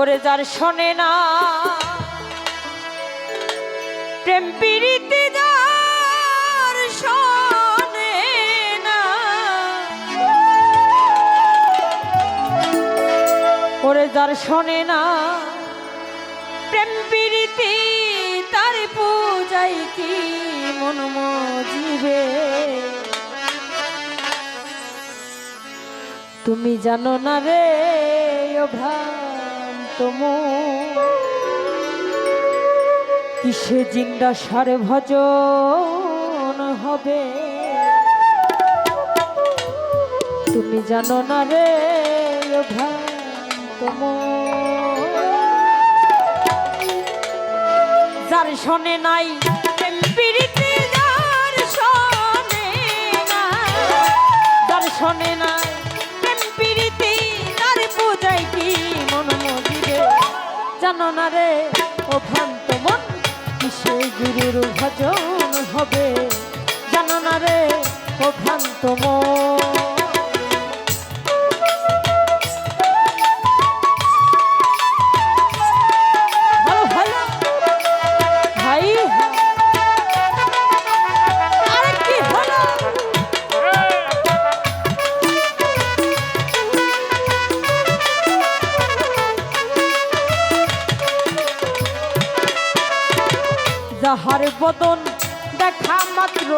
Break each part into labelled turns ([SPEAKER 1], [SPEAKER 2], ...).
[SPEAKER 1] ওরে যার শোনে না প্রেম প্রীতি যার শোনে না, ওরে যার শোনে না প্রেম প্রীতি তার পূজাই কি মন মজিবে। তুমি জানো না রে ও ভ্রান্ত মন, কিসে জিন্দা সার ভজন হবে। তুমি জানো না রে ও ভ্রান্ত মন, যার শোনে নাই প্রেম প্রীতি যার শোনে না, যার শোনে নাই প্রেম প্রীতি তার পূজায় কি মন মজিবে। জানো না রে ও ভ্রান্ত মন, কিসে গুরুর ভজন হবে। জানো না রে ও ভ্রান্ত মন। যাহার বদন দেখা মাত্র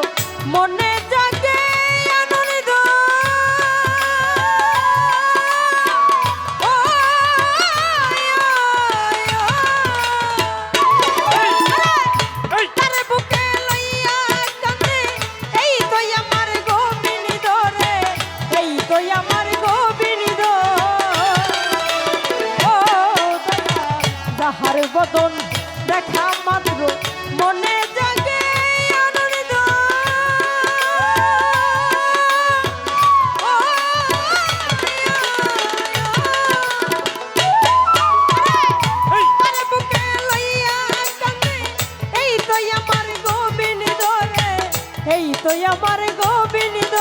[SPEAKER 1] মনে জাগে আনন্দ, তার বুকে লইয়া কাঁদে এই তো আমার গোবিন্দ রে, এই তো আমার গোবিন্দ। যাহার বদন দেখা মাত্র মনে জাগে আনন্দ, তার বুকে লইয়া কাঁদে এই তো আমার গোবিন্দ রে, এই তো আমার গোবিন্দ।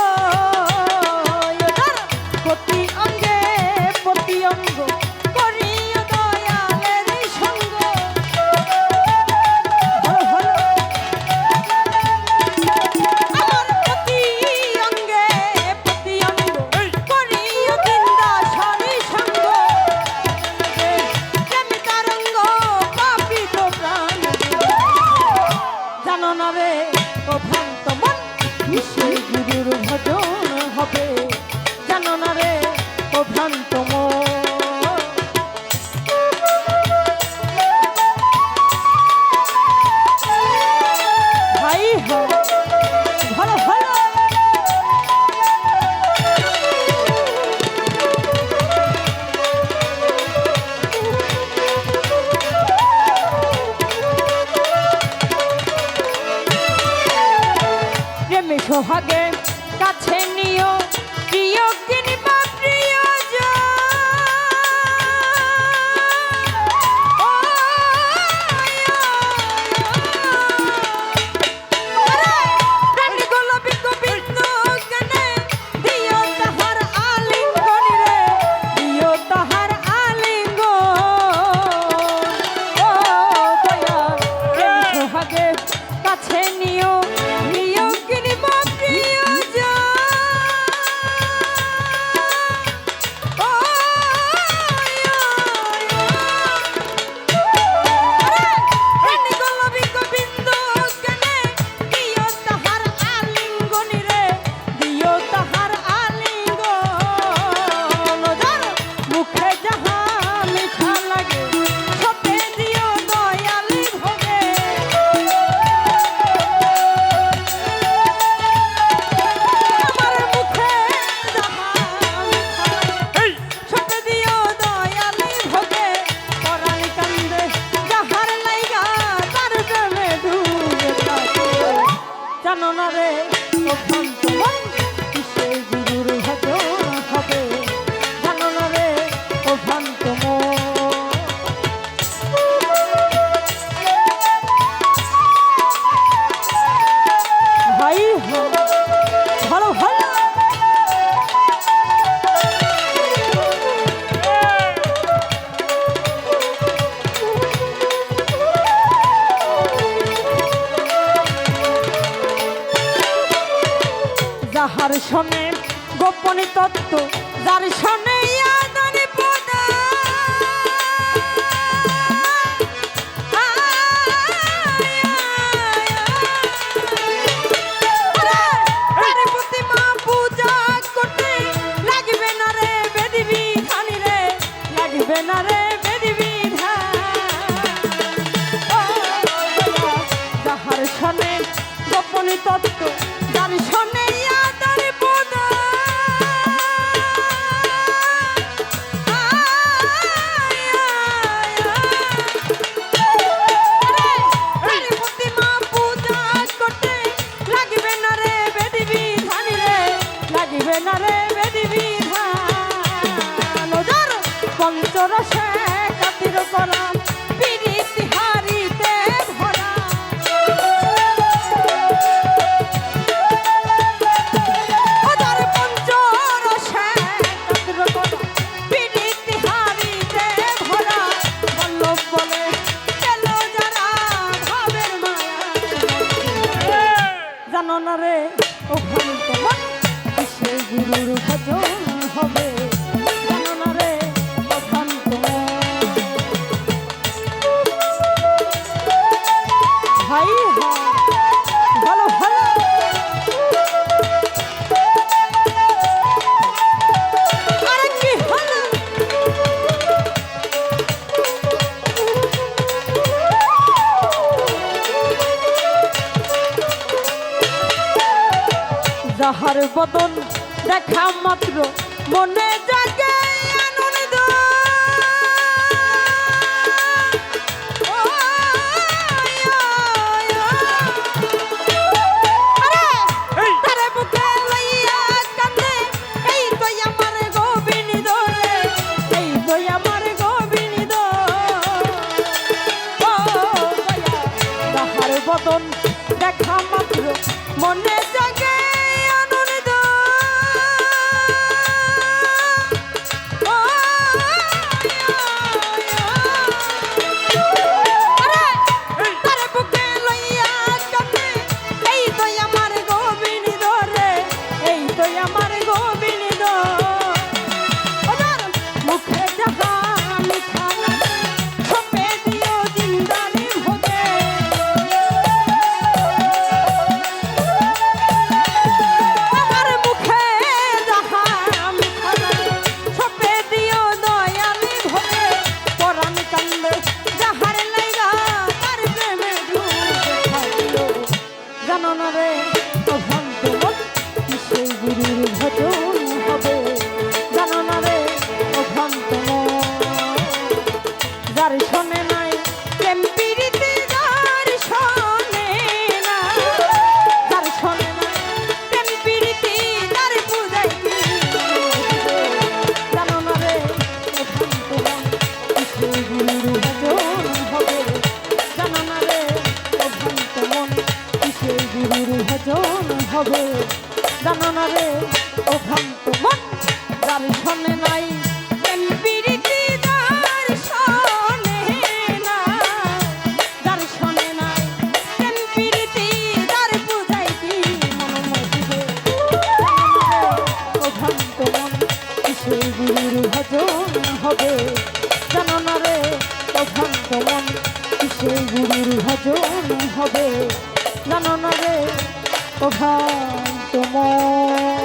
[SPEAKER 1] প্রতি অঙ্গে প্রতি অঙ্গ করিয়া দয়ালের সঙ্গ, আমার প্রতি অঙ্গে প্রতি অঙ্গ করিয়া দিনদাসের সঙ্গ। প্রেম তরঙ্গ পাপিত প্রাণ, জানো না রে ও ভ্রান্ত মন, কিসে গুরুর ভজন হবে। জানো না রে ও ভ্রান্ত মন। ভাই ভালো ভালো প্রেমে সোহাগে কাছে নিও প্রিয় কিংবা প্রিয়জন, প্রাণগুলো বিকবিত জ্ঞানে দিও তাহার আলিঙ্গন রে, দিও তাহার আলিঙ্গন। ও দয়া প্রেম সোহাগে কাছে নিও প্রিয় কিংবা প্রিয়জন, প্রাণগুলো বিকবিত জ্ঞানে দিও তাহার আলিঙ্গন রে, দিও তাহার আলিঙ্গন। মুখে যাহা মিঠা লাগে সতে দিও দয়ালি ভোগে, আমার মুখে যাহা মিঠা লাগে সতে দিও দয়ালি ভোগে। পরাণ কান্দে যাহার লাইগা তার প্রেমে ডুবে থাকে। জানো না রে ও ভ্রান্ত মন, কিসে গুরুর ভজন হবে। জানো না রে ও ভ্রান্ত মন। ভাই ভালো ভালো শোনে গোপনী তত্ত্ব, যার শোনে আদান প্রদান, তার প্রতিমা পূজা করতে লাগবে না রে বিধিবিধান রে, লাগবে না রে বিধিবিধান। যাহার শোনে গোপনী তত্ত্ব, যার শোনে আদান প্রদান, পঞ্চরসে কাতির করা পিরিতি হারিতে ভরা, ওদের পঞ্চরসে কাতির করা পিরিতি হারিতে ভরা, বল্লভ বলে গেল যারা ভাবের মায়া, জানো না রে ও ভ্রান্ত মন সেই গুরুর ভজন হবে, জানো না রে ও ভ্রান্ত মন। ভাই ভালো ভালো আরে কি হলো, যাহার বদন দেখা মাত্র মনে জাগে আনন্দ, তারে বুকে লইয়া কান্দে এই তো আমার গোবিন্দ রে, এই তো আমার গোবিন্দ। যাহার বদন দেখা মাত্র মনে জাগে আনন্দ, তারে বুকে লইয়া কান্দে এই তো আমার গোবিন্দ রে, এই তো আমার গোবিন্দ। ওদের মুখে যাহা লেখা ছপে দিও জিন্দানি ভোগে, আমার মুখে যাহা লেখা ছপে দিও দয়ালি ভোগে, পরাণ কান্দে যাহার লাইগা তার প্রেমে ডুবে থাকিও, জানো না রে ও ভ্রান্ত মন সেই গুরুর ভজন হবে, জানো না রে ও ভ্রান্ত মন। যার শোনে নাই প্রেম প্রীতি, যার শোনে না, যার শোনে নাই প্রেম প্রীতি, তার পূজায় কি জানো না রে ও ভ্রান্ত মন সেই গুরুর ভজন হবে, জানো না রে ও ভ্রান্ত মন সেই গুরুর ভজন হবে, জানো না রে ও ভ্রান্ত মন। যার শোনে নাই প্রেম প্রীতি, যার শোনে না, যার শোনে নাই প্রেম প্রীতি, তার পূজায় কি মন মজিবে, ও ভ্রান্ত মন সেই গুরুর ভজন হবে, জানো না রে ও ভ্রান্ত মন সেই গুরুর ভজন হবে, জানো না রে ও ভ্রান্ত মন।